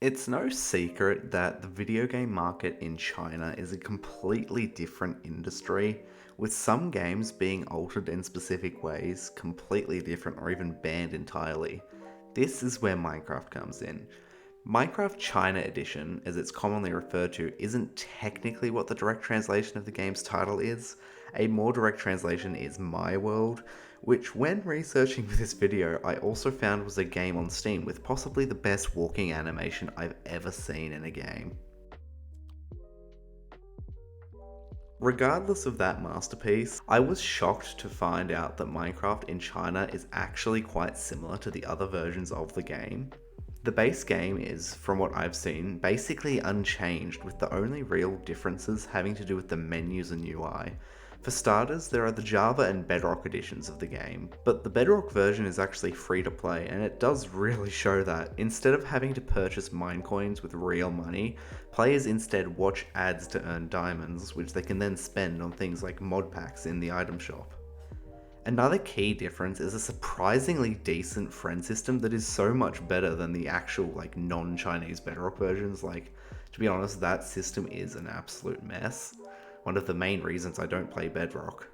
It's no secret that the video game market in China is a completely different industry, with some games being altered in specific ways, completely different, or even banned entirely. This is where Minecraft comes in. Minecraft China Edition, as it's commonly referred to, isn't technically what the direct translation of the game's title is. A more direct translation is My World, which, when researching for this video, I also found was a game on Steam with possibly the best walking animation I've ever seen in a game. Regardless of that masterpiece, I was shocked to find out that Minecraft in China is actually quite similar to the other versions of the game. The base game is, from what I've seen, basically unchanged, with the only real differences having to do with the menus and UI. For starters, there are the Java and Bedrock editions of the game, but the Bedrock version is actually free to play, and it does really show that instead of having to purchase Minecoins with real money, players instead watch ads to earn diamonds, which they can then spend on things like mod packs in the item shop. Another key difference is a surprisingly decent friend system that is so much better than the actual non-Chinese Bedrock versions. To be honest, that system is an absolute mess. One of the main reasons I don't play Bedrock.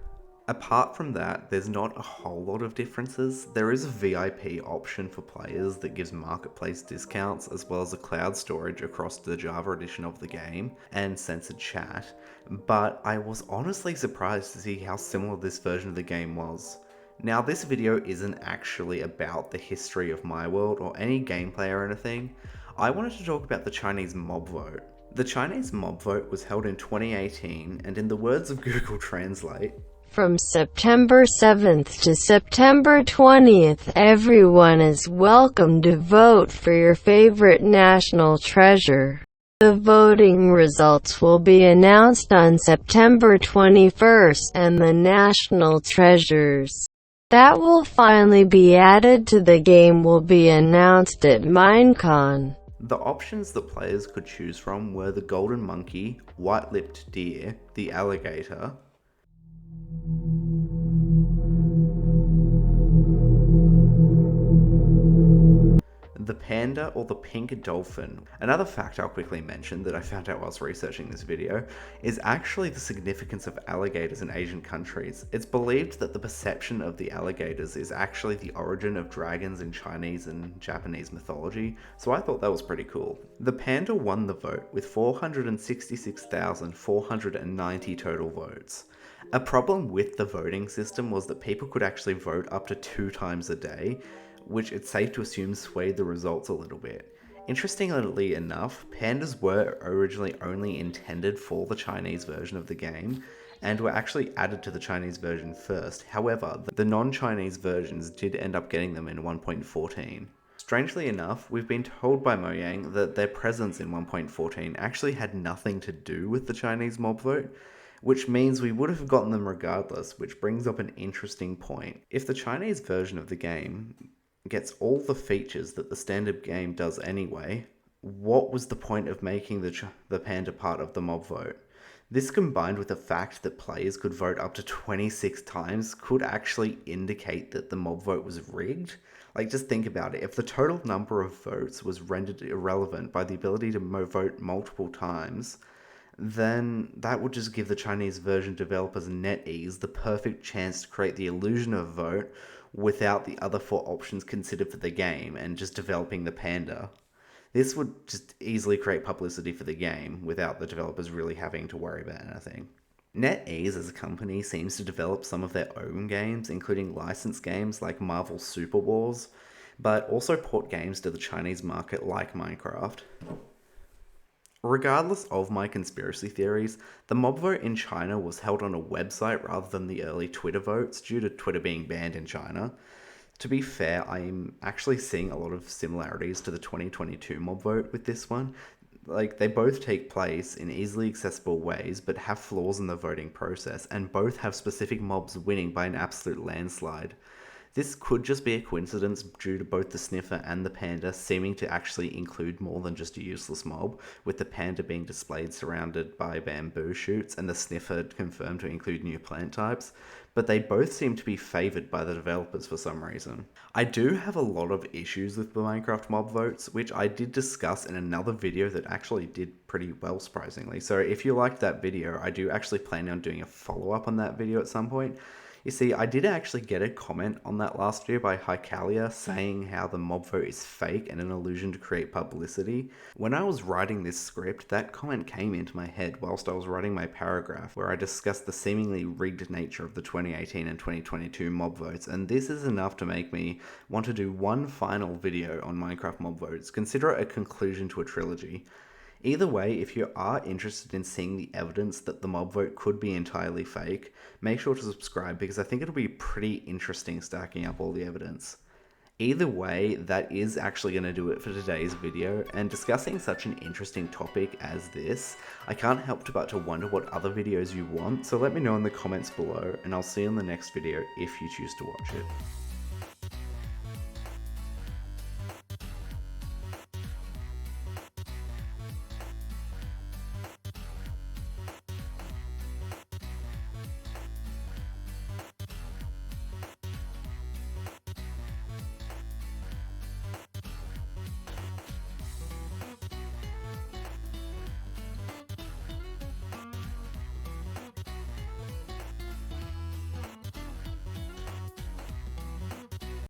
Apart from that, there's not a whole lot of differences. There is a VIP option for players that gives marketplace discounts, as well as a cloud storage across the Java edition of the game, and censored chat, but I was honestly surprised to see how similar this version of the game was. Now, this video isn't actually about the history of my world or any gameplay or anything. I wanted to talk about the Chinese mob vote. The Chinese mob vote was held in 2018, and in the words of Google Translate, from September 7th to September 20th, everyone is welcome to vote for your favorite national treasure. The voting results will be announced on September 21st, and the national treasures that will finally be added to the game will be announced at Minecon. the options that players could choose from were the golden monkey, white-lipped deer, the alligator, the panda, or the pink dolphin. Another fact I'll quickly mention that I found out whilst researching this video is actually the significance of alligators in Asian countries. It's believed that the perception of the alligators is actually the origin of dragons in Chinese and Japanese mythology, so I thought that was pretty cool. The panda won the vote with 466,490 total votes. A problem with the voting system was that people could actually vote up to 2 times a day, which it's safe to assume swayed the results a little bit. Interestingly enough, pandas were originally only intended for the Chinese version of the game, and were actually added to the Chinese version first. However, the non-Chinese versions did end up getting them in 1.14. Strangely enough, we've been told by Mojang that their presence in 1.14 actually had nothing to do with the Chinese mob vote, which means we would have gotten them regardless, which brings up an interesting point. If the Chinese version of the game gets all the features that the standard game does anyway, what was the point of making the panda part of the mob vote? This, combined with the fact that players could vote up to 26 times, could actually indicate that the mob vote was rigged. Just think about it. If the total number of votes was rendered irrelevant by the ability to vote multiple times, then that would just give the Chinese version developers NetEase the perfect chance to create the illusion of vote without the other 4 options considered for the game and just developing the panda. This would just easily create publicity for the game without the developers really having to worry about anything. NetEase as a company seems to develop some of their own games, including licensed games like Marvel Super Wars, but also port games to the Chinese market like Minecraft. Regardless of my conspiracy theories, the mob vote in China was held on a website rather than the early Twitter votes due to Twitter being banned in China. To be fair, I'm actually seeing a lot of similarities to the 2022 mob vote with this one. They both take place in easily accessible ways but have flaws in the voting process, and both have specific mobs winning by an absolute landslide. This could just be a coincidence due to both the sniffer and the panda seeming to actually include more than just a useless mob, with the panda being displayed surrounded by bamboo shoots and the sniffer confirmed to include new plant types, but they both seem to be favoured by the developers for some reason. I do have a lot of issues with the Minecraft mob votes, which I did discuss in another video that actually did pretty well, surprisingly. So if you liked that video, I do actually plan on doing a follow-up on that video at some point. You see, I did actually get a comment on that last video by Hycalia saying how the mob vote is fake and an illusion to create publicity. When I was writing this script, that comment came into my head whilst I was writing my paragraph where I discussed the seemingly rigged nature of the 2018 and 2022 mob votes, and this is enough to make me want to do one final video on Minecraft mob votes. Consider it a conclusion to a trilogy. Either way, if you are interested in seeing the evidence that the mob vote could be entirely fake, make sure to subscribe because I think it'll be pretty interesting stacking up all the evidence. Either way, that is actually going to do it for today's video, and discussing such an interesting topic as this, I can't help but to wonder what other videos you want, so let me know in the comments below, and I'll see you in the next video if you choose to watch it.